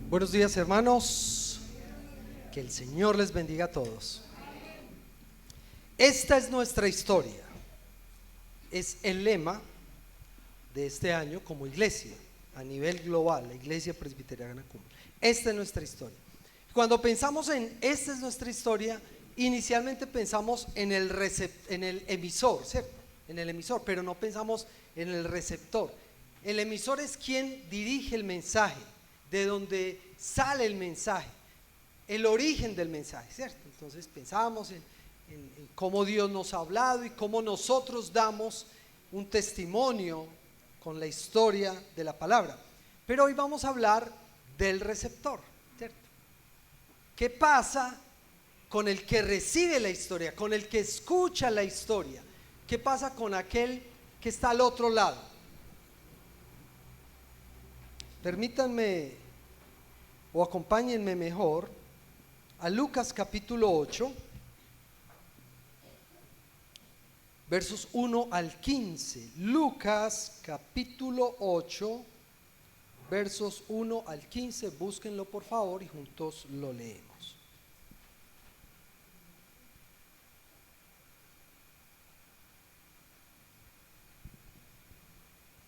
Buenos días, hermanos, que el Señor les bendiga a todos. Esta es nuestra historia, es el lema de este año como iglesia a nivel global, la Iglesia Presbiteriana Cumbre. Esta es nuestra historia. Cuando pensamos en esta es nuestra historia, inicialmente pensamos en el emisor, ¿cierto? En el emisor, pero no pensamos en el receptor. El emisor es quien dirige el mensaje, de donde sale el mensaje, el origen del mensaje, ¿cierto? Entonces pensábamos en cómo Dios nos ha hablado y cómo nosotros damos un testimonio con la historia de la palabra. Pero hoy vamos a hablar del receptor, ¿cierto? ¿Qué pasa con el que recibe la historia, con el que escucha la historia? ¿Qué pasa con aquel que está al otro lado? Permítanme o acompáñenme mejor a Lucas capítulo 8, versos 1 al 15. Lucas capítulo 8, versos 1 al 15. Búsquenlo por favor y juntos lo leemos.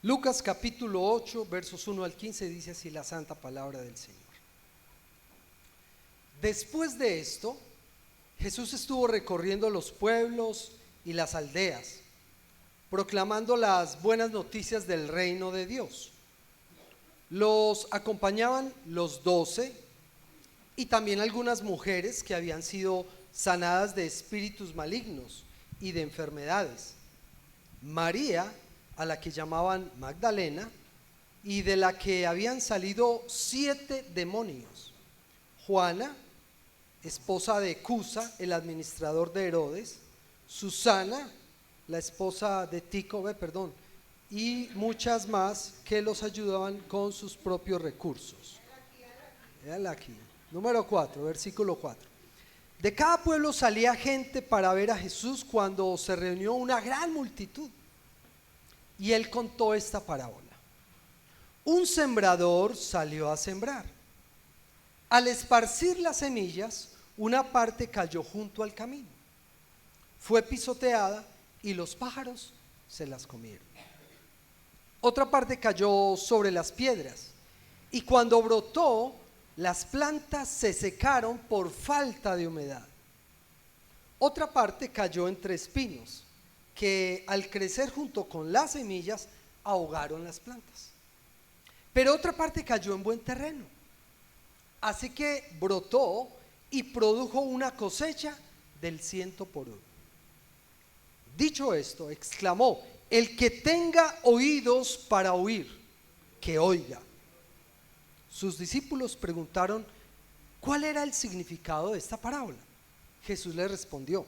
Lucas capítulo 8, versos 1 al 15 dice así la santa palabra del Señor. Después de esto, Jesús estuvo recorriendo los pueblos y las aldeas, proclamando las buenas noticias del reino de Dios. Los acompañaban los 12 y también algunas mujeres que habían sido sanadas de espíritus malignos y de enfermedades. María, a la que llamaban Magdalena, y de la que habían salido 7 demonios. Juana, esposa de Cusa, el administrador de Herodes. Susana, la esposa de Tícobe, y muchas más que los ayudaban con sus propios recursos. Véanla aquí, número 4, versículo 4. De cada pueblo salía gente para ver a Jesús cuando se reunió una gran multitud. Y él contó esta parábola. Un sembrador salió a sembrar. Al esparcir las semillas, una parte cayó junto al camino. Fue pisoteada y los pájaros se las comieron. Otra parte cayó sobre las piedras y cuando brotó, las plantas se secaron por falta de humedad. Otra parte cayó entre espinos que al crecer junto con las semillas ahogaron las plantas. Pero otra parte cayó en buen terreno, así que brotó y produjo una cosecha del 100 por 1. Dicho esto, exclamó: el que tenga oídos para oír, que oiga. Sus discípulos preguntaron cuál era el significado de esta parábola. Jesús les respondió: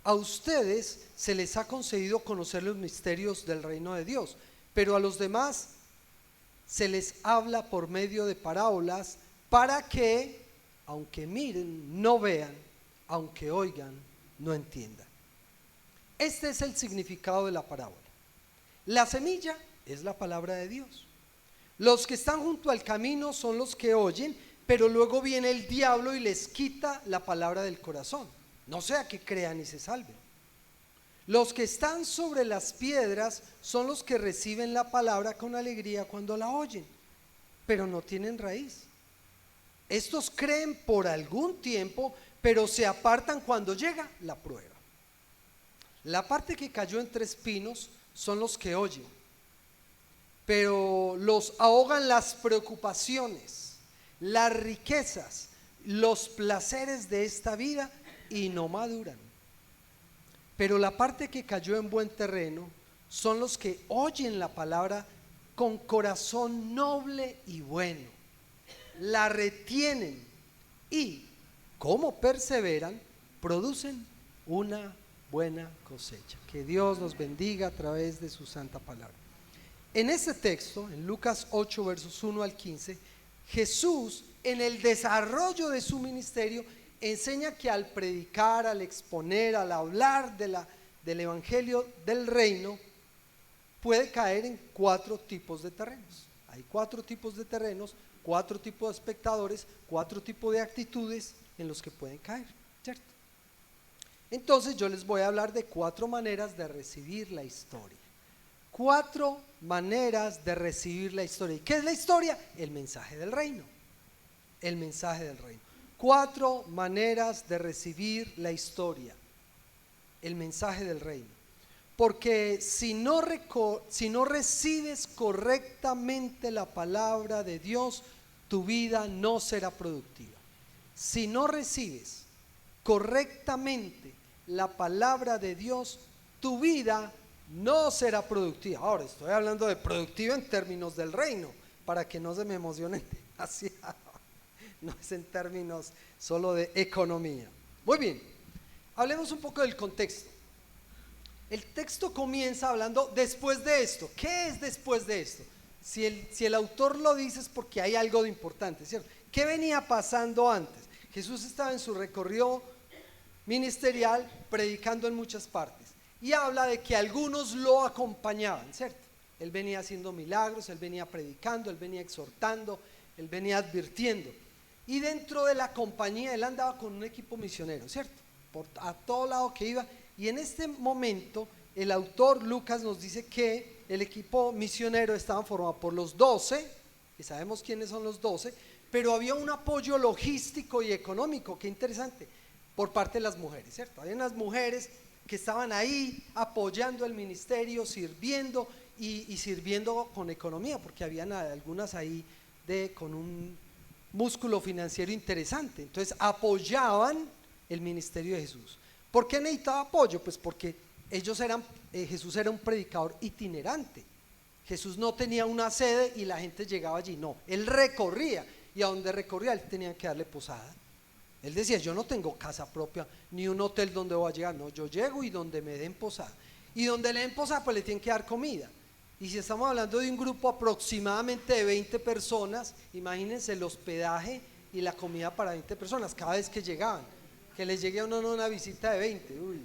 a ustedes se les ha concedido conocer los misterios del reino de Dios, pero a los demás se les habla por medio de parábolas para que, aunque miren, no vean, aunque oigan, no entiendan. Este es el significado de la parábola. La semilla es la palabra de Dios. Los que están junto al camino son los que oyen, pero luego viene el diablo y les quita la palabra del corazón, no sea que crean y se salven. Los que están sobre las piedras son los que reciben la palabra con alegría cuando la oyen, pero no tienen raíz. Estos creen por algún tiempo, pero se apartan cuando llega la prueba. La parte que cayó entre espinos son los que oyen, pero los ahogan las preocupaciones, las riquezas, los placeres de esta vida y no maduran. Pero la parte que cayó en buen terreno son los que oyen la palabra con corazón noble y bueno, la retienen y, como perseveran, producen una buena cosecha. Que Dios nos bendiga a través de su santa palabra. En este texto, en Lucas 8, versos 1 al 15, Jesús, en el desarrollo de su ministerio, enseña que al predicar, al exponer, al hablar del evangelio del reino, puede caer en 4 tipos de terrenos. Hay 4 tipos de terrenos 4 tipos de espectadores, 4 tipos de actitudes en los que pueden caer, ¿cierto? Entonces yo les voy a hablar de 4 maneras de recibir la historia. 4 maneras de recibir la historia. ¿Y qué es la historia? El mensaje del reino. El mensaje del reino. 4 maneras de recibir la historia. El mensaje del reino. Porque si no recibes correctamente la palabra de Dios, tu vida no será productiva. Si no recibes correctamente la palabra de Dios, tu vida no será productiva. Ahora estoy hablando de productiva en términos del reino, para que no se me emocionen demasiado. No es en términos solo de economía. Muy bien, hablemos un poco del contexto. El texto comienza hablando después de esto. ¿Qué es después de esto? Si el autor lo dice es porque hay algo de importante, ¿cierto? ¿Qué venía pasando antes? Jesús estaba en su recorrido ministerial predicando en muchas partes y habla de que algunos lo acompañaban, ¿cierto? Él venía haciendo milagros, él venía predicando, él venía exhortando, él venía advirtiendo, y dentro de la compañía él andaba con un equipo misionero, ¿cierto? A todo lado que iba. Y en este momento el autor Lucas nos dice que el equipo misionero estaba formado por los 12, que sabemos quiénes son los 12, pero había un apoyo logístico y económico, qué interesante, por parte de las mujeres, ¿cierto? Había unas mujeres que estaban ahí apoyando el ministerio, sirviendo y sirviendo con economía, porque habían algunas ahí con un músculo financiero interesante. Entonces apoyaban el ministerio de Jesús. ¿Por qué necesitaba apoyo? Pues porque Jesús era un predicador itinerante. Jesús no tenía una sede y la gente llegaba allí, no, él recorría, y a donde recorría él tenía que darle posada. Él decía, yo no tengo casa propia ni un hotel donde voy a llegar, no, yo llego y donde me den posada, y donde le den posada pues le tienen que dar comida. Y si estamos hablando de un grupo aproximadamente de 20 personas, imagínense el hospedaje y la comida para 20 personas cada vez que llegaban, que les llegue a uno una visita de 20, uy.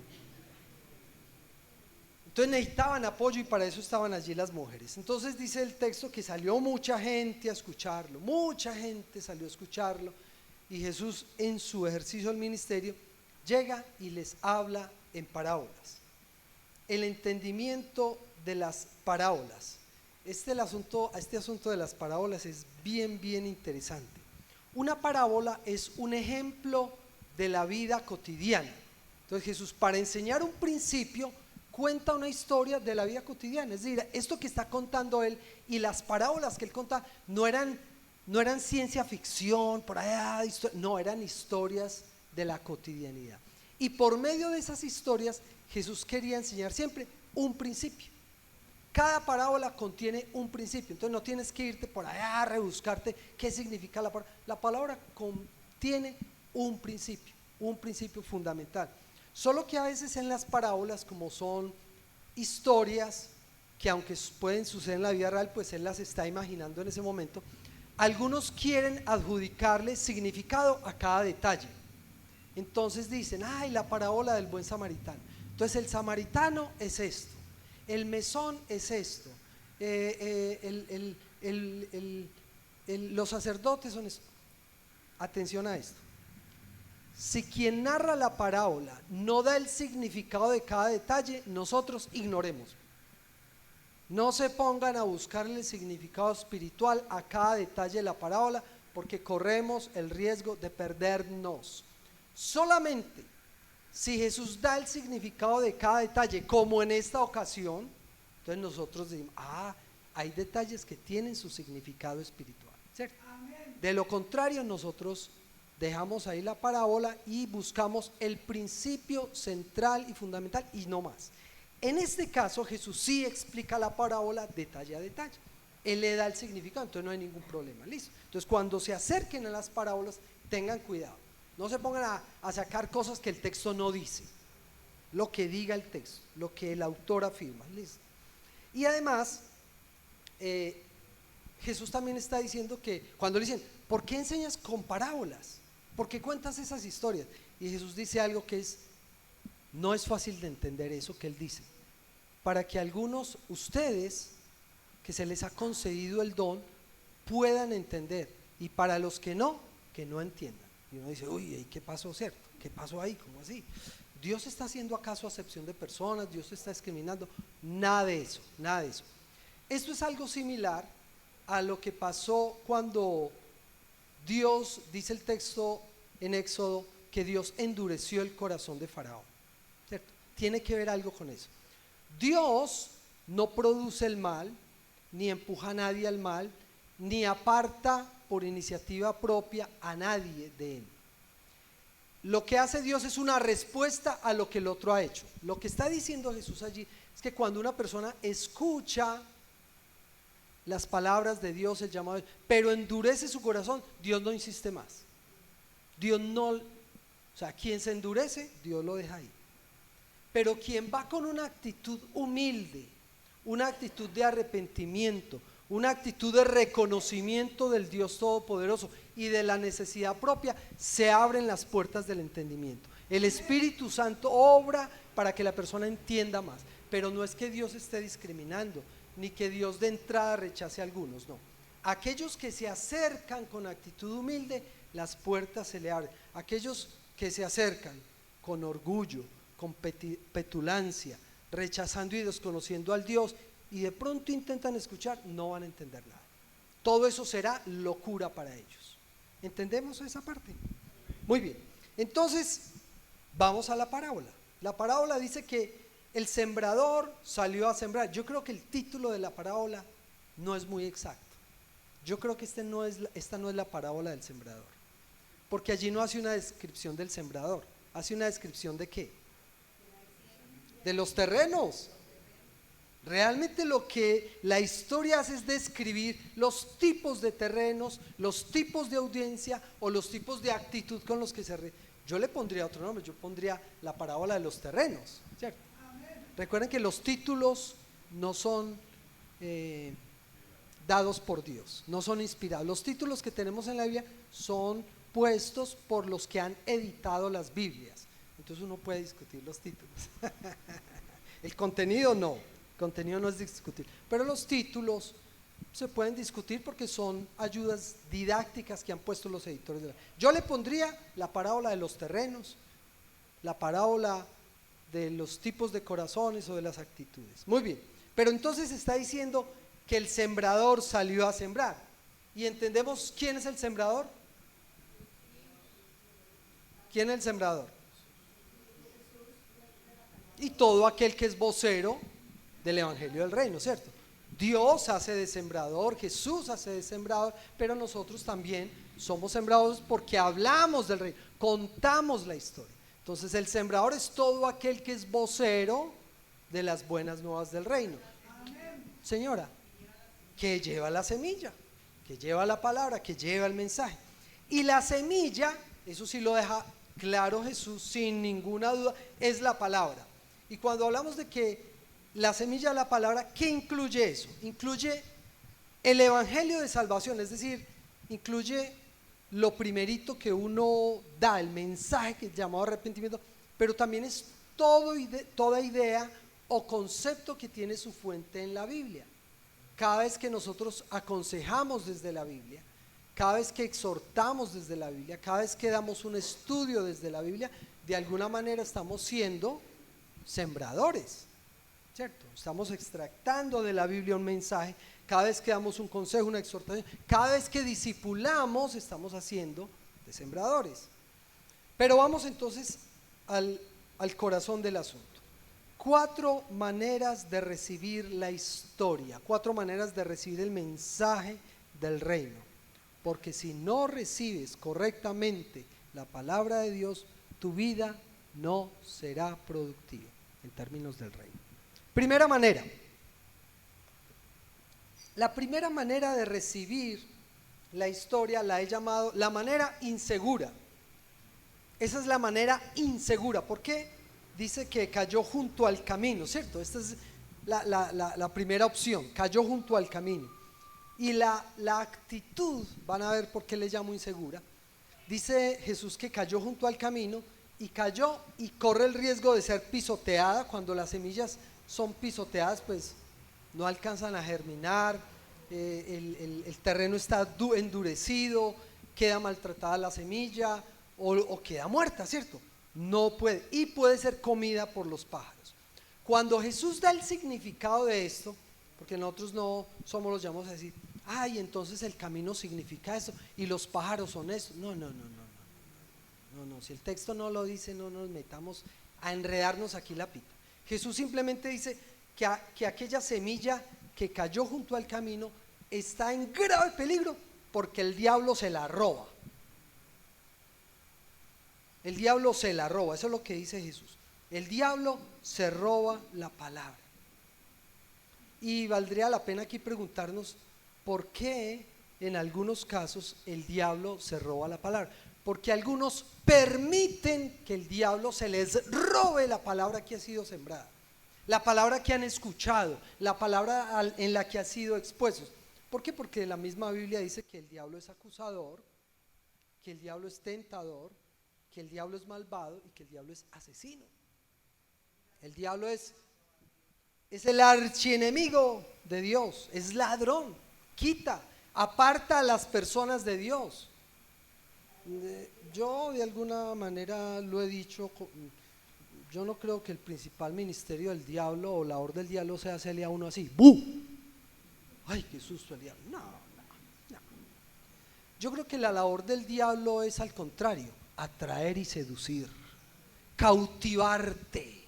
Entonces necesitaban apoyo y para eso estaban allí las mujeres. Entonces dice el texto que salió mucha gente a escucharlo, mucha gente salió a escucharlo, y Jesús en su ejercicio del ministerio llega y les habla en parábolas. El entendimiento de las parábolas. Este asunto de las parábolas es bien interesante. Una parábola es un ejemplo de la vida cotidiana. Entonces Jesús, para enseñar un principio, cuenta una historia de la vida cotidiana. Es decir, esto que está contando él y las parábolas que él contaba no eran ciencia ficción, por allá, no, eran historias de la cotidianidad. Y por medio de esas historias Jesús quería enseñar siempre un principio. Cada parábola contiene un principio, entonces no tienes que irte por allá a rebuscarte qué significa la palabra. La palabra contiene un principio fundamental. Solo que a veces en las parábolas, como son historias que aunque pueden suceder en la vida real, pues él las está imaginando en ese momento, algunos quieren adjudicarle significado a cada detalle. Entonces dicen, ay, la parábola del buen samaritano. Entonces el samaritano es esto, el mesón es esto, los sacerdotes son esto. Atención a esto. Si quien narra la parábola no da el significado de cada detalle, nosotros ignoremos. No se pongan a buscarle el significado espiritual a cada detalle de la parábola, porque corremos el riesgo de perdernos. Solamente si Jesús da el significado de cada detalle, como en esta ocasión, entonces nosotros decimos, hay detalles que tienen su significado espiritual, ¿cierto? Amén. De lo contrario, nosotros dejamos ahí la parábola y buscamos el principio central y fundamental y no más. En este caso Jesús sí explica la parábola detalle a detalle, él le da el significado, entonces no hay ningún problema, listo. Entonces cuando se acerquen a las parábolas, tengan cuidado, no se pongan a sacar cosas que el texto no dice, lo que diga el texto, lo que el autor afirma, listo. Y además Jesús también está diciendo que cuando le dicen, ¿por qué enseñas con parábolas? ¿Por qué cuentas esas historias? Y Jesús dice algo que no es fácil de entender eso que él dice. Para que algunos, ustedes, que se les ha concedido el don, puedan entender. y para los que no entiendan. Y uno dice, uy, ¿y qué pasó, cierto? ¿Qué pasó ahí? ¿Cómo así? ¿Dios está haciendo acaso acepción de personas? ¿Dios está discriminando? Nada de eso, nada de eso. Esto es algo similar a lo que pasó cuando Dios, dice el texto en Éxodo, que Dios endureció el corazón de Faraón, ¿cierto? Tiene que ver algo con eso. Dios no produce el mal, ni empuja a nadie al mal, ni aparta por iniciativa propia a nadie de él. Lo que hace Dios es una respuesta a lo que el otro ha hecho. Lo que está diciendo Jesús allí es que cuando una persona escucha las palabras de Dios, el llamado de Dios, pero endurece su corazón, Dios no insiste más. Dios no, o sea, quien se endurece, Dios lo deja ahí. Pero quien va con una actitud humilde, una actitud de arrepentimiento, una actitud de reconocimiento del Dios Todopoderoso y de la necesidad propia, se abren las puertas del entendimiento. El Espíritu Santo obra para que la persona entienda más, pero no es que Dios esté discriminando, ni que Dios de entrada rechace a algunos, no. Aquellos que se acercan con actitud humilde, las puertas se le abren. Aquellos que se acercan con orgullo, con petulancia, rechazando y desconociendo al Dios, y de pronto intentan escuchar, no van a entender nada. Todo eso será locura para ellos. ¿Entendemos esa parte? Muy bien, entonces vamos a la parábola. La parábola dice que el sembrador salió a sembrar. Yo creo que el título de la parábola no es muy exacto. Yo creo que esta no es la parábola del sembrador, porque allí no hace una descripción del sembrador, hace una descripción ¿de qué? De los terrenos. Realmente lo que la historia hace es describir los tipos de terrenos, los tipos de audiencia o los tipos de actitud con los que yo le pondría otro nombre, yo pondría la parábola de los terrenos, ¿cierto? Recuerden que los títulos no son dados por Dios, no son inspirados. Los títulos que tenemos en la Biblia son puestos por los que han editado las Biblias. Entonces uno puede discutir los títulos. El contenido no. El contenido no es discutible, pero los títulos se pueden discutir porque son ayudas didácticas que han puesto los editores Yo le pondría la parábola de los terrenos, la parábola de los tipos de corazones o de las actitudes. Muy bien, pero entonces está diciendo que el sembrador salió a sembrar, y entendemos quién es el sembrador. ¿Quién es el sembrador? Y todo aquel que es vocero del Evangelio del Reino, ¿cierto? Dios hace de sembrador, Jesús hace de sembrador, pero nosotros también somos sembrados porque hablamos del Reino, contamos la historia. Entonces el sembrador es todo aquel que es vocero de las buenas nuevas del Reino. Señora, que lleva la semilla, que lleva la palabra, que lleva el mensaje. Y la semilla, eso sí lo deja claro Jesús sin ninguna duda, es la palabra. Y cuando hablamos de que la semilla de la palabra, ¿qué incluye eso? Incluye el evangelio de salvación, es decir, incluye lo primerito que uno da, el mensaje que es llamado arrepentimiento, pero también es toda idea o concepto que tiene su fuente en la Biblia. Cada vez que nosotros aconsejamos desde la Biblia, cada vez que exhortamos desde la Biblia, cada vez que damos un estudio desde la Biblia, de alguna manera estamos siendo sembradores, ¿cierto? Estamos extractando de la Biblia un mensaje. Cada vez que damos un consejo, una exhortación, cada vez que discipulamos, estamos haciendo de sembradores. Pero vamos entonces al corazón del asunto. 4 maneras de recibir la historia, 4 maneras de recibir el mensaje del reino. Porque si no recibes correctamente la palabra de Dios, tu vida no será productiva en términos del reino. Primera manera. La primera manera de recibir la historia la he llamado la manera insegura. Esa es la manera insegura. ¿Por qué? Dice que cayó junto al camino, ¿cierto? Esta es la primera opción, cayó junto al camino. Y la actitud, van a ver por qué le llamo insegura. Dice Jesús que cayó junto al camino y cayó y corre el riesgo de ser pisoteada. Cuando las semillas son pisoteadas, pues no alcanzan a germinar, el terreno está endurecido, queda maltratada la semilla o queda muerta, ¿cierto? No puede, y puede ser comida por los pájaros. Cuando Jesús da el significado de esto, porque nosotros no somos los llamados a decir, ay, entonces el camino significa eso y los pájaros son eso. No, no, no, no, no, no, no. Si el texto no lo dice, no nos metamos a enredarnos aquí la pita. Jesús simplemente dice que aquella semilla que cayó junto al camino está en grave peligro porque el diablo se la roba. El diablo se la roba, eso es lo que dice Jesús. El diablo se roba la palabra. Y valdría la pena aquí preguntarnos por qué en algunos casos el diablo se roba la palabra. Porque algunos permiten que el diablo se les robe la palabra que ha sido sembrada, la palabra que han escuchado, la palabra en la que ha sido expuestos. ¿Por qué? Porque la misma Biblia dice que el diablo es acusador, que el diablo es tentador, que el diablo es malvado y que el diablo es asesino. El diablo es el archienemigo de Dios, es ladrón, quita, aparta a las personas de Dios. Yo de alguna manera lo he dicho, yo no creo que el principal ministerio del diablo o labor del diablo sea hacerle a uno así, ¡bu! ¡Ay, qué susto el diablo! No, no, no. Yo creo que la labor del diablo es al contrario, atraer y seducir, cautivarte,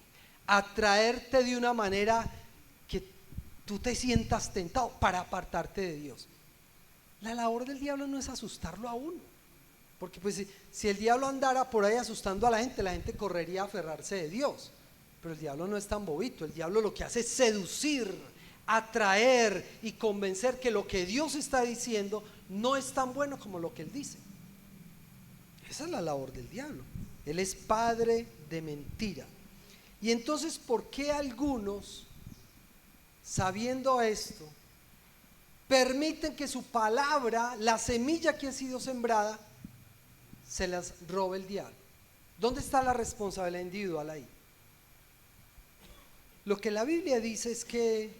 atraerte de una manera que tú te sientas tentado para apartarte de Dios. La labor del diablo no es asustarlo a uno, porque pues si el diablo andara por ahí asustando a la gente correría a aferrarse de Dios. Pero el diablo no es tan bobito, el diablo lo que hace es seducir, atraer y convencer que lo que Dios está diciendo no es tan bueno como lo que él dice. Esa es la labor del diablo. Él es padre de mentira. Y entonces, ¿por qué algunos, sabiendo esto, permiten que su palabra, la semilla que ha sido sembrada, se las robe el diablo? ¿Dónde está la responsabilidad individual ahí? Lo que la Biblia dice es que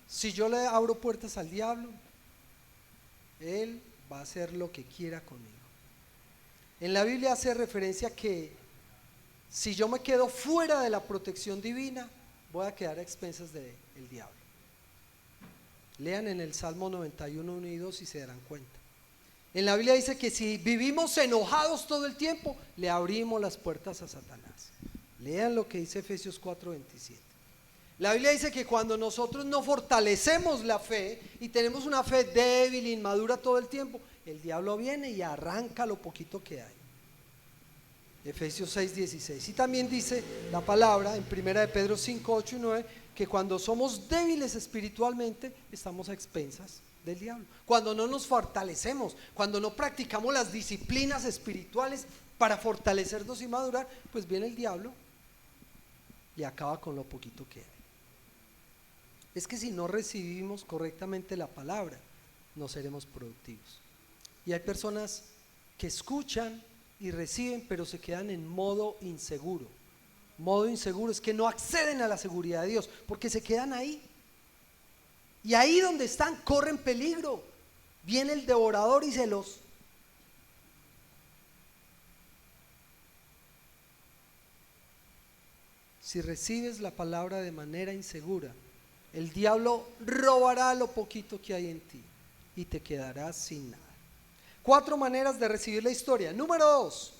si yo le abro puertas al diablo, él va a hacer lo que quiera conmigo. En la Biblia hace referencia que si yo me quedo fuera de la protección divina, voy a quedar a expensas del diablo. Lean en el Salmo 91, 1 y 2 y se darán cuenta. En la Biblia dice que si vivimos enojados todo el tiempo, le abrimos las puertas a Satanás. Lean lo que dice Efesios 4, 27. La Biblia dice que cuando nosotros no fortalecemos la fe y tenemos una fe débil, inmadura todo el tiempo, el diablo viene y arranca lo poquito que hay. Efesios 6, 16. Y también dice la palabra en 1 de Pedro 5, 8 y 9 que cuando somos débiles espiritualmente estamos a expensas del diablo. Cuando no nos fortalecemos, cuando no practicamos las disciplinas espirituales para fortalecernos y madurar, pues viene el diablo y acaba con lo poquito que hay. Es que si no recibimos correctamente la palabra, no seremos productivos. Y hay personas que escuchan y reciben, pero se quedan en modo inseguro. Modo inseguro es que no acceden a la seguridad de Dios, porque se quedan ahí. Y ahí donde están, corren peligro. Viene el devorador y se los... Si recibes la palabra de manera insegura, el diablo robará lo poquito que hay en ti y te quedarás sin nada. 4 maneras de recibir la historia. Número 2,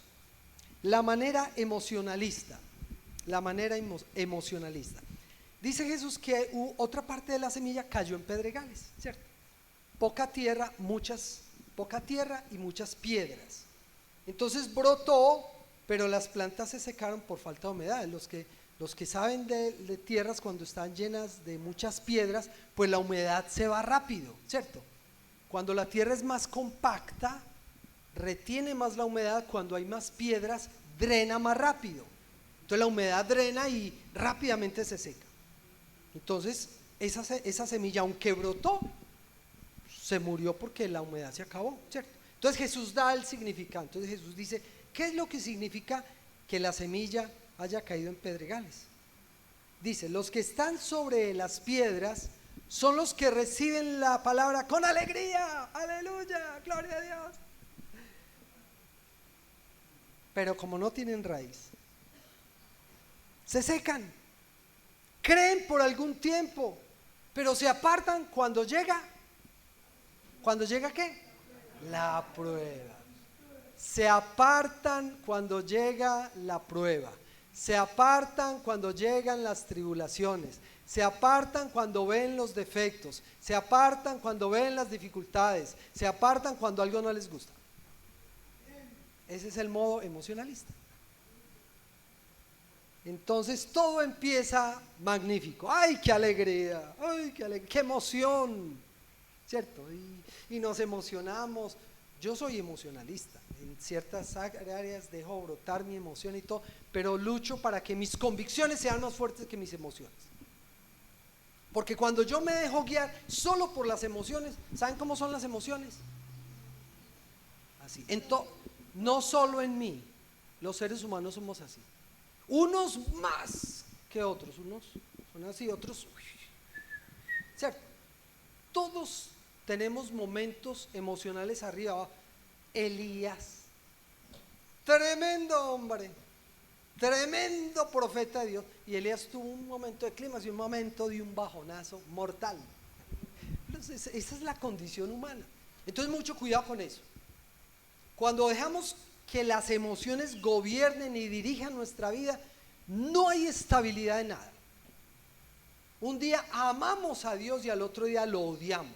la manera emocionalista. La manera emocionalista. Dice Jesús que otra parte de la semilla cayó en pedregales, ¿cierto? Poca tierra y muchas piedras. Entonces brotó, pero las plantas se secaron por falta de humedad. Los que saben de tierras cuando están llenas de muchas piedras, pues la humedad se va rápido, ¿cierto? Cuando la tierra es más compacta, retiene más la humedad. Cuando hay más piedras, drena más rápido. Entonces la humedad drena y rápidamente se seca. Entonces esa semilla, aunque brotó, se murió porque la humedad se acabó, ¿cierto? Entonces Jesús da el significado. Entonces Jesús dice, ¿qué es lo que significa que la semilla haya caído en pedregales? Dice, los que están sobre las piedras son los que reciben la palabra con alegría, aleluya, gloria a Dios. Pero como no tienen raíz, se secan, creen por algún tiempo, pero se apartan cuando llega ¿qué? La prueba. Se apartan cuando llega la prueba. Se apartan cuando llegan las tribulaciones. Se apartan cuando ven los defectos. Se apartan cuando ven las dificultades. Se apartan cuando algo no les gusta. Ese es el modo emocionalista. Entonces todo empieza magnífico. ¡Ay, qué alegría! ¡Ay, qué emoción! ¿Cierto? Y nos emocionamos. Yo soy emocionalista. En ciertas áreas dejo brotar mi emoción y todo, pero lucho para que mis convicciones sean más fuertes que mis emociones. Porque cuando yo me dejo guiar solo por las emociones, ¿saben cómo son las emociones? Así. No solo en mí, los seres humanos somos así. Unos más que otros, unos son así, otros, ¿cierto? Todos tenemos momentos emocionales arriba, abajo. Elías, tremendo hombre, tremendo profeta de Dios, y Elías tuvo un momento de clima y un momento de un bajonazo mortal. Entonces, esa es la condición humana. Entonces mucho cuidado con eso. Cuando dejamos que las emociones gobiernen y dirijan nuestra vida, no hay estabilidad en nada. Un día amamos a Dios y al otro día lo odiamos.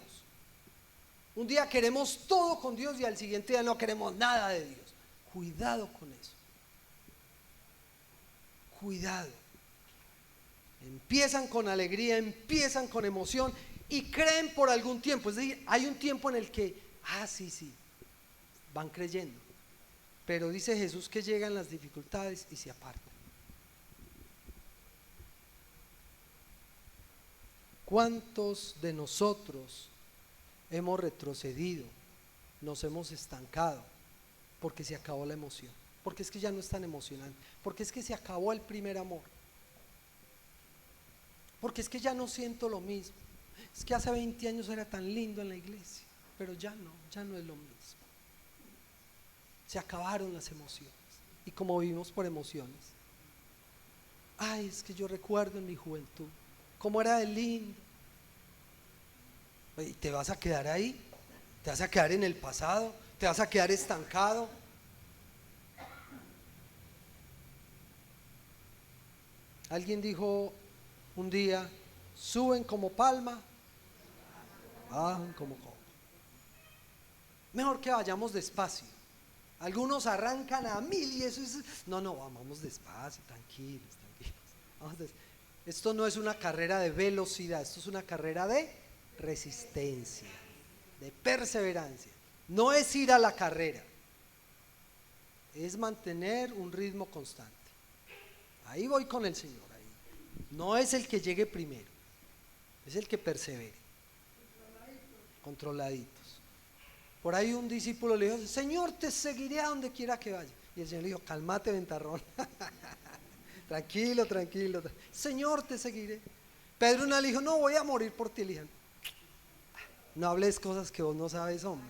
Un día queremos todo con Dios y al siguiente día no queremos nada de Dios. Cuidado con eso. Cuidado. Empiezan con alegría, empiezan con emoción y creen por algún tiempo. Es decir, hay un tiempo en el que, sí, van creyendo. Pero dice Jesús que llegan las dificultades y se apartan. ¿Cuántos de nosotros hemos retrocedido, nos hemos estancado porque se acabó la emoción? Porque es que ya no es tan emocionante, porque es que se acabó el primer amor, porque es que ya no siento lo mismo. Es que hace 20 años era tan lindo en la iglesia, pero ya no es lo mismo. Se acabaron las emociones. Y como vivimos por emociones, es que yo recuerdo en mi juventud cómo era de lindo. ¿Y te vas a quedar ahí? ¿Te vas a quedar en el pasado? ¿Te vas a quedar estancado? Alguien dijo un día: suben como palma, bajan como copa. Mejor que vayamos despacio. Algunos arrancan a 1000 y eso es... No, vamos despacio, tranquilos. Esto no es una carrera de velocidad, esto es una carrera de resistencia, de perseverancia. No es ir a la carrera, es mantener un ritmo constante. Ahí voy con el Señor, ahí. No es el que llegue primero, es el que persevere. Controladitos. Por ahí un discípulo le dijo: Señor, te seguiré a donde quiera que vaya. Y el Señor le dijo: cálmate, ventarrón. Tranquilo. Señor, te seguiré. Pedro le dijo: no, voy a morir por ti. Le dijo: no hables cosas que vos no sabes, hombre.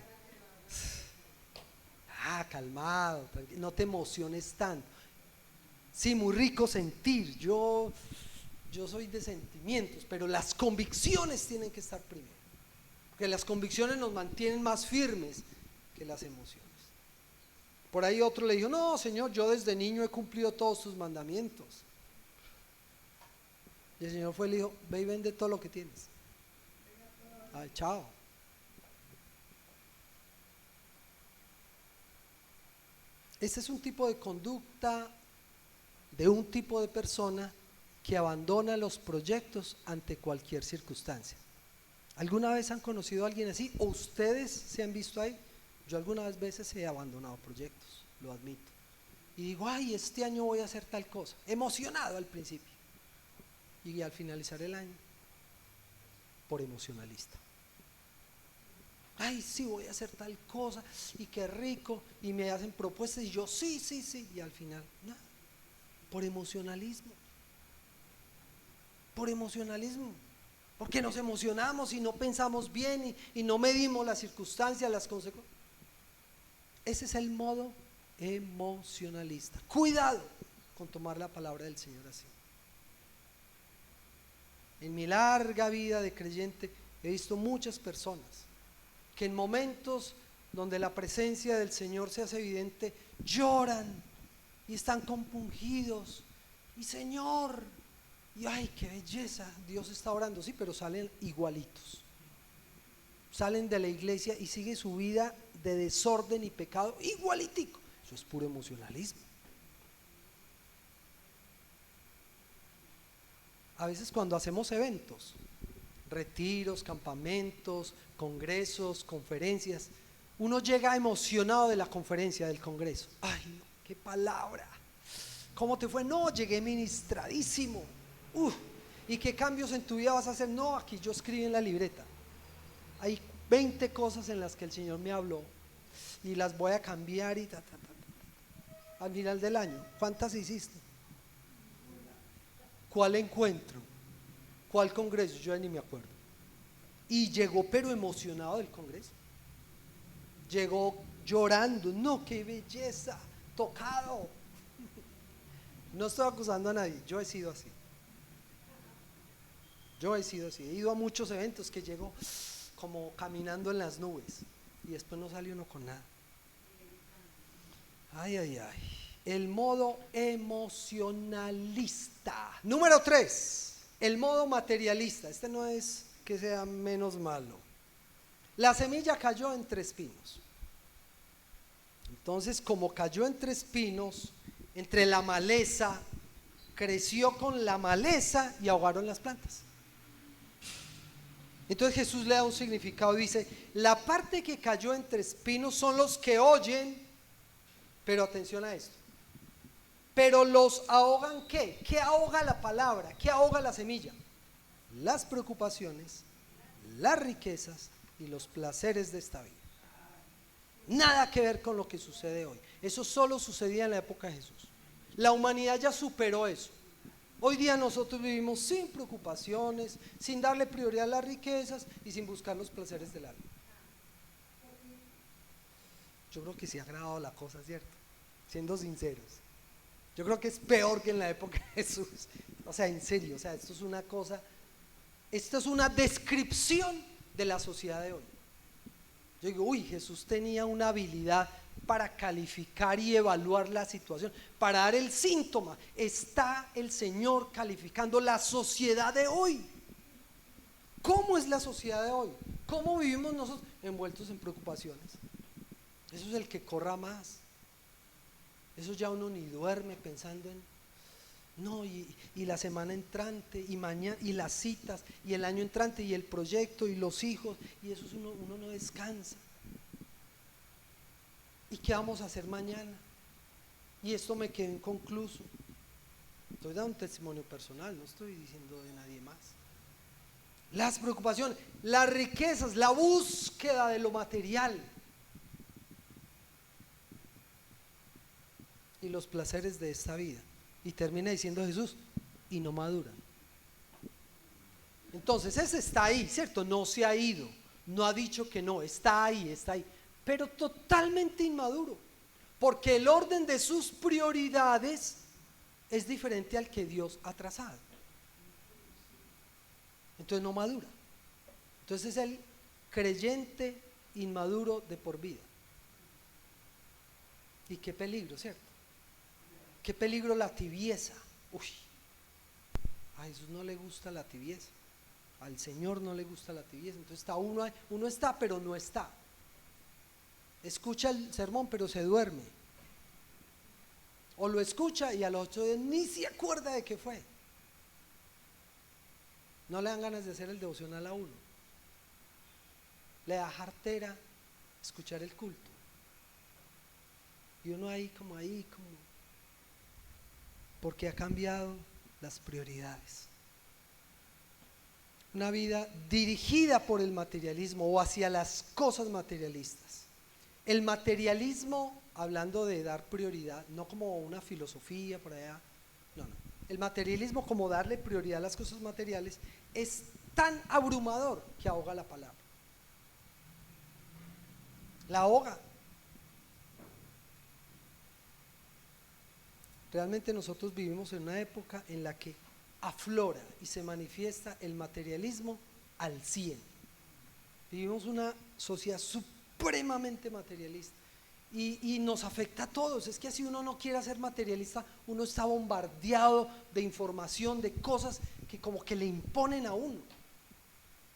Calmado, tranquilo, no te emociones tanto. Sí, muy rico sentir. Yo soy de sentimientos, pero las convicciones tienen que estar primero. Porque las convicciones nos mantienen más firmes que las emociones. Por ahí otro le dijo: no, Señor, yo desde niño he cumplido todos tus mandamientos. Y el Señor fue y le dijo: ve y vende todo lo que tienes. Chao. Este es un tipo de conducta de un tipo de persona que abandona los proyectos ante cualquier circunstancia. ¿Alguna vez han conocido a alguien así? ¿O ustedes se han visto ahí? Yo algunas veces he abandonado proyectos, lo admito. Y digo: este año voy a hacer tal cosa. Emocionado al principio. Y al finalizar el año, por emocionalista. Sí, voy a hacer tal cosa, y qué rico. Y me hacen propuestas y yo sí. Y al final, nada. Por emocionalismo. porque nos emocionamos y no pensamos bien y no medimos las circunstancias, las consecuencias. Ese es el modo emocionalista. Cuidado con tomar la palabra del Señor así. En mi larga vida de creyente he visto muchas personas que en momentos donde la presencia del Señor se hace evidente, lloran y están compungidos y Señor, y ay, qué belleza, Dios está orando, sí, pero salen igualitos, salen de la iglesia y sigue su vida de desorden y pecado igualitico. Eso es puro emocionalismo. A veces cuando hacemos eventos, retiros, campamentos, congresos, conferencias, uno llega emocionado de la conferencia, del congreso. Ay, no, qué palabra. ¿Cómo te fue? No, llegué ministradísimo. ¿Y qué cambios en tu vida vas a hacer? No, aquí yo escribí en la libreta. Hay 20 cosas en las que el Señor me habló y las voy a cambiar y al final del año, ¿cuántas hiciste? ¿Cuál encuentro? ¿Cuál congreso? Yo ya ni me acuerdo. Y llegó pero emocionado del congreso. Llegó llorando, no, qué belleza, tocado. No estoy acusando a nadie, yo he sido así. He ido a muchos eventos que llego como caminando en las nubes y después no sale uno con nada. Ay, ay, ay. El modo emocionalista. Número 3, el modo materialista. Este no es que sea menos malo. La semilla cayó entre espinos. Entonces, como cayó entre espinos, entre la maleza, creció con la maleza y ahogaron las plantas. Entonces Jesús le da un significado y dice: la parte que cayó entre espinos son los que oyen, pero atención a esto, pero los ahogan. ¿Qué? ¿Qué ahoga la palabra? ¿Qué ahoga la semilla? Las preocupaciones, las riquezas y los placeres de esta vida. Nada que ver con lo que sucede hoy. Eso solo sucedía en la época de Jesús. La humanidad ya superó eso. Hoy día nosotros vivimos sin preocupaciones, sin darle prioridad a las riquezas y sin buscar los placeres del alma. Yo creo que se ha agravado la cosa, ¿cierto? Siendo sinceros. Yo creo que es peor que en la época de Jesús. O sea, en serio, o sea, esto es una cosa, esto es una descripción de la sociedad de hoy. Yo digo, Jesús tenía una habilidad para calificar y evaluar la situación, para dar el síntoma. Está el Señor calificando la sociedad de hoy. ¿Cómo es la sociedad de hoy? ¿Cómo vivimos nosotros? Envueltos en preocupaciones. Eso es el que corra más. Eso ya uno ni duerme pensando en no, y la semana entrante y mañana y las citas y el año entrante y el proyecto y los hijos, y eso es uno no descansa. ¿Y qué vamos a hacer mañana? Y esto me quedó inconcluso. Estoy dando un testimonio personal, no estoy diciendo de nadie más. Las preocupaciones, las riquezas, la búsqueda de lo material y los placeres de esta vida. Y termina diciendo Jesús, y no maduran. Entonces ese está ahí, ¿cierto? No se ha ido, no ha dicho que no, está ahí, pero totalmente inmaduro, porque el orden de sus prioridades es diferente al que Dios ha trazado. Entonces no madura. Entonces es el creyente inmaduro de por vida. Y qué peligro, ¿cierto? Qué peligro la tibieza. A Jesús no le gusta la tibieza, al Señor no le gusta la tibieza. Entonces está uno está pero no está. Escucha el sermón pero se duerme, o lo escucha y a los 8 días ni se acuerda de qué fue. No le dan ganas de hacer el devocional a uno, le da jartera escuchar el culto, y uno ahí como porque ha cambiado las prioridades. Una vida dirigida por el materialismo o hacia las cosas materialistas. El materialismo, hablando de dar prioridad, no como una filosofía por allá, no. El materialismo, como darle prioridad a las cosas materiales, es tan abrumador que ahoga la palabra. La ahoga. Realmente nosotros vivimos en una época en la que aflora y se manifiesta el materialismo al 100. Vivimos una sociedad supremamente materialista y nos afecta a todos. Es que si uno no quiere ser materialista, uno está bombardeado de información, de cosas que como que le imponen a uno.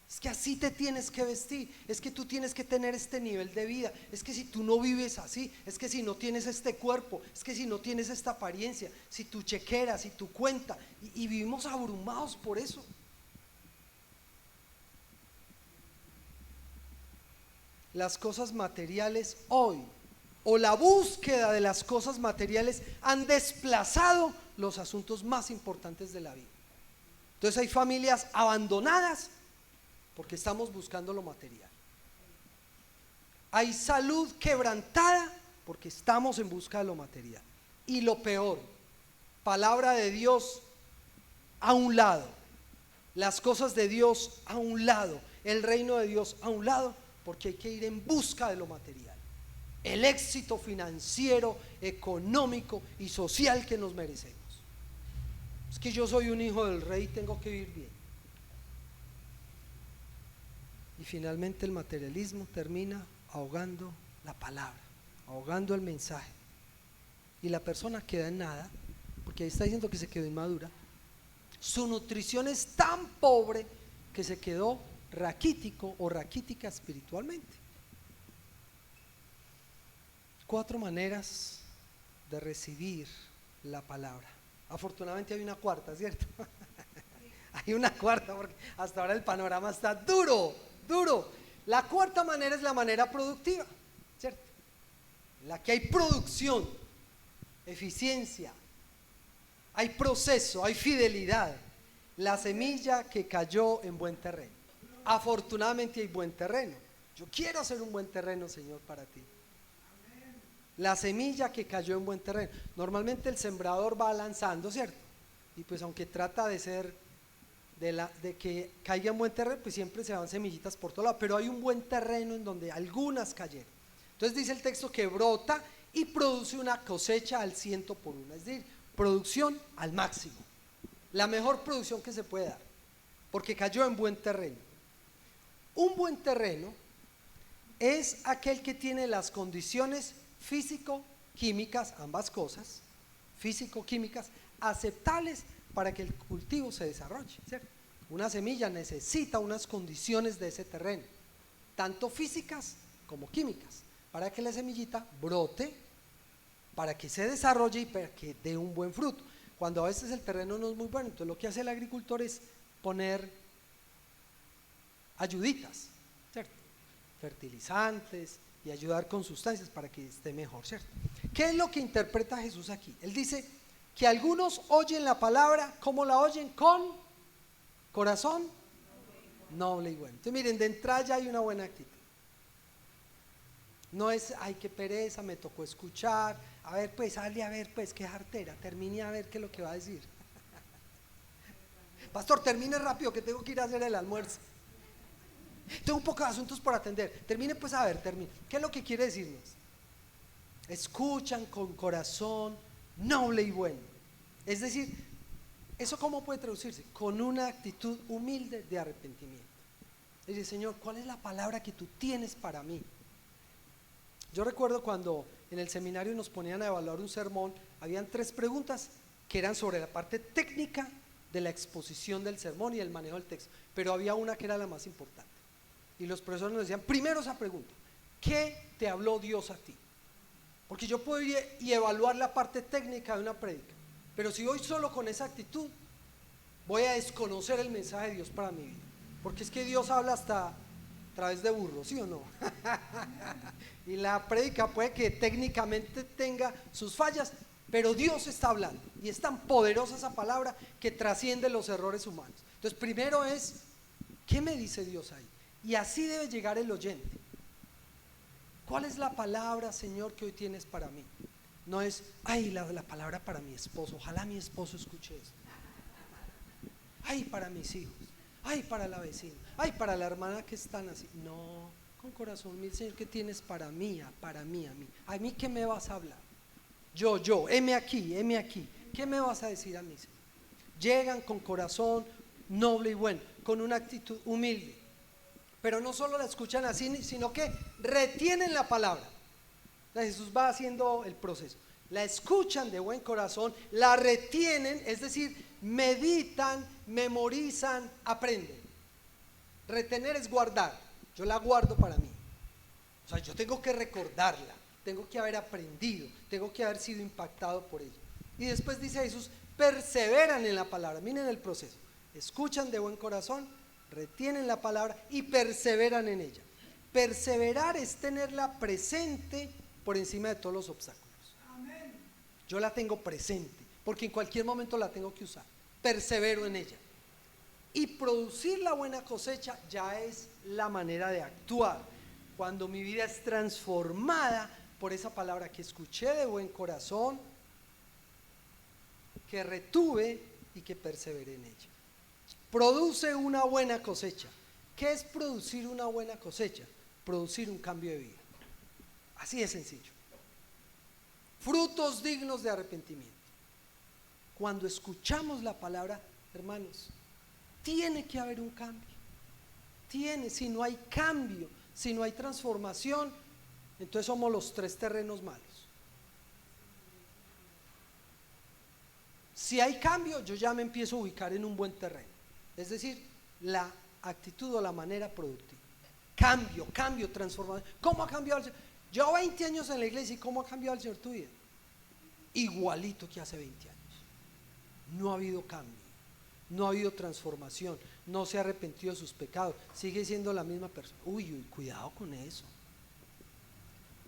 Es que así te tienes que vestir, es que tú tienes que tener este nivel de vida, es que si tú no vives así, es que si no tienes este cuerpo, es que si no tienes esta apariencia, si tu chequera, si tu cuenta, y vivimos abrumados por eso. Las cosas materiales hoy, o la búsqueda de las cosas materiales, han desplazado los asuntos más importantes de la vida. Entonces hay familias abandonadas porque estamos buscando lo material. Hay salud quebrantada porque estamos en busca de lo material. Y lo peor, palabra de Dios a un lado, las cosas de Dios a un lado, el reino de Dios a un lado, porque hay que ir en busca de lo material, el éxito financiero, económico y social que nos merecemos. Es que yo soy un hijo del rey y tengo que vivir bien. Y finalmente el materialismo termina ahogando la palabra, ahogando el mensaje. Y la persona queda en nada, porque ahí está diciendo que se quedó inmadura. Su nutrición es tan pobre que se quedó raquítico o raquítica espiritualmente. 4 maneras de recibir la palabra. Afortunadamente hay una cuarta, ¿cierto? Hay una cuarta, porque hasta ahora el panorama está duro. La cuarta manera es la manera productiva, ¿cierto? En la que hay producción, eficiencia, hay proceso, hay fidelidad. La semilla que cayó en buen terreno. Afortunadamente hay buen terreno. Yo quiero hacer un buen terreno, Señor, para ti. La semilla que cayó en buen terreno. Normalmente el sembrador va lanzando, ¿cierto? Y pues aunque trata de ser de que caiga en buen terreno, pues siempre se van semillitas por todo lado, pero hay un buen terreno en donde algunas cayeron. Entonces dice el texto que brota y produce una cosecha al 100 por 1, es decir, producción al máximo, la mejor producción que se puede dar, porque cayó en buen terreno. Un buen terreno es aquel que tiene las condiciones físico-químicas, ambas cosas, físico-químicas, aceptables para que el cultivo se desarrolle, ¿cierto? Una semilla necesita unas condiciones de ese terreno, tanto físicas como químicas, para que la semillita brote, para que se desarrolle y para que dé un buen fruto. Cuando a veces el terreno no es muy bueno, entonces lo que hace el agricultor es poner ayuditas, ¿cierto? Fertilizantes y ayudar con sustancias para que esté mejor, ¿cierto? ¿Qué es lo que interpreta Jesús aquí? Él dice que algunos oyen la palabra, ¿cómo la oyen? Con corazón noble y bueno. Entonces miren, de entrada ya hay una buena actitud. No es, ay, qué pereza, me tocó escuchar, a ver pues, sale a ver pues, qué jartera, termine a ver qué es lo que va a decir. Pastor, termine rápido que tengo que ir a hacer el almuerzo. Tengo un poco de asuntos por atender. Termine pues a ver, termine. ¿Qué es lo que quiere decirnos? Escuchan con corazón noble y bueno. Es decir, ¿eso cómo puede traducirse? Con una actitud humilde de arrepentimiento. Es decir, Señor, ¿cuál es la palabra que tú tienes para mí? Yo recuerdo cuando en el seminario nos ponían a evaluar un sermón, habían 3 preguntas que eran sobre la parte técnica de la exposición del sermón y el manejo del texto, pero había una que era la más importante. Y los profesores nos decían, primero esa pregunta, ¿qué te habló Dios a ti? Porque yo puedo ir y evaluar la parte técnica de una prédica, pero si voy solo con esa actitud, voy a desconocer el mensaje de Dios para mi vida. Porque es que Dios habla hasta a través de burros, ¿sí o no? Y la prédica puede que técnicamente tenga sus fallas, pero Dios está hablando y es tan poderosa esa palabra que trasciende los errores humanos. Entonces primero es, ¿qué me dice Dios ahí? Y así debe llegar el oyente. ¿Cuál es la palabra, Señor, que hoy tienes para mí? No es, ay, la palabra para mi esposo, ojalá mi esposo escuche esto. Ay, para mis hijos. ay, para la vecina, ay, para la hermana que están así. No, con corazón, mi Señor, ¿qué tienes para mí, para mí, a mí? ¿A mí qué me vas a hablar? Yo, heme aquí, ¿qué me vas a decir a mí, Señor? Llegan con corazón noble y bueno, con una actitud humilde, pero no solo la escuchan así, sino que retienen la palabra. Entonces Jesús va haciendo el proceso. La escuchan de buen corazón, la retienen, es decir, meditan, memorizan, aprenden. Retener es guardar. Yo la guardo para mí. O sea, yo tengo que recordarla, tengo que haber aprendido, tengo que haber sido impactado por ella. Y después dice Jesús, perseveran en la palabra. Miren el proceso. Escuchan de buen corazón, retienen la palabra y perseveran en ella. Perseverar es tenerla presente por encima de todos los obstáculos. Yo la tengo presente, porque en cualquier momento la tengo que usar. Persevero en ella. Y producir la buena cosecha ya es la manera de actuar. Cuando mi vida es transformada por esa palabra que escuché de buen corazón, que retuve y que perseveré en ella. Produce una buena cosecha. ¿Qué es producir una buena cosecha? Producir un cambio de vida. Así de sencillo. Frutos dignos de arrepentimiento. Cuando escuchamos la palabra, hermanos, tiene que haber un cambio. Si no hay cambio, si no hay transformación, entonces somos los tres terrenos malos. Si hay cambio, yo ya me empiezo a ubicar en un buen terreno. Es decir, la actitud o la manera productiva. Cambio, transformación. ¿Cómo ha cambiado el Señor? Yo 20 años en la iglesia, ¿y cómo ha cambiado el Señor tu vida? Igualito que hace 20 años. No ha habido cambio, no ha habido transformación, no se ha arrepentido de sus pecados, sigue siendo la misma persona. Uy, cuidado con eso.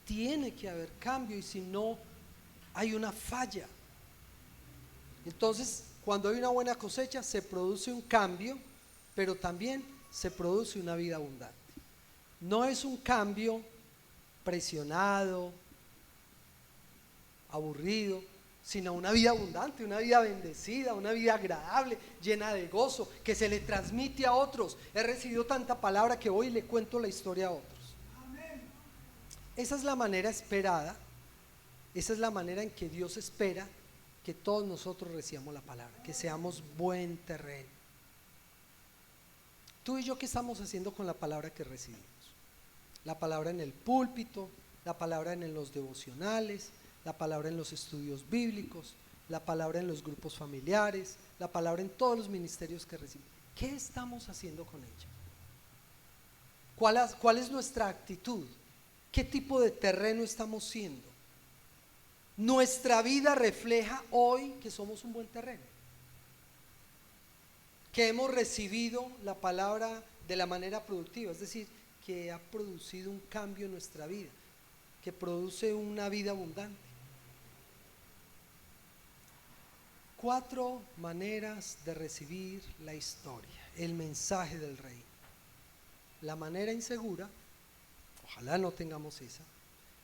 Tiene que haber cambio, y si no, hay una falla. Entonces, cuando hay una buena cosecha, se produce un cambio, pero también se produce una vida abundante. No es un cambio presionado, aburrido, sino una vida abundante, una vida bendecida, una vida agradable, llena de gozo, que se le transmite a otros. He recibido tanta palabra que hoy le cuento la historia a otros. Esa es la manera esperada, esa es la manera en que Dios espera que todos nosotros recibamos la palabra, que seamos buen terreno. Tú y yo, ¿qué estamos haciendo con la palabra que recibimos? La palabra en el púlpito, la palabra en los devocionales, la palabra en los estudios bíblicos, la palabra en los grupos familiares, la palabra en todos los ministerios que recibimos. ¿Qué estamos haciendo con ella? ¿Cuál es nuestra actitud? ¿Qué tipo de terreno estamos siendo? Nuestra vida refleja hoy que somos un buen terreno, que hemos recibido la palabra de la manera productiva, es decir, que ha producido un cambio en nuestra vida, que produce una vida abundante. 4 maneras de recibir la historia, el mensaje del reino. La manera insegura, ojalá no tengamos esa.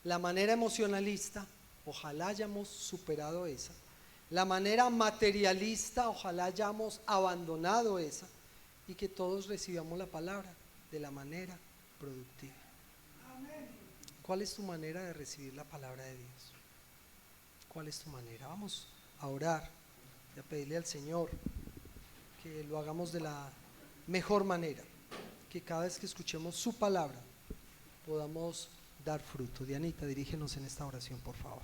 La manera emocionalista, ojalá hayamos superado esa. La manera materialista, ojalá hayamos abandonado esa, y que todos recibamos la palabra de la manera productiva. ¿Cuál es tu manera de recibir la palabra de Dios? ¿Cuál es tu manera? Vamos a orar y a pedirle al Señor que lo hagamos de la mejor manera, que cada vez que escuchemos su palabra podamos dar fruto. Dianita, dirígenos en esta oración, por favor.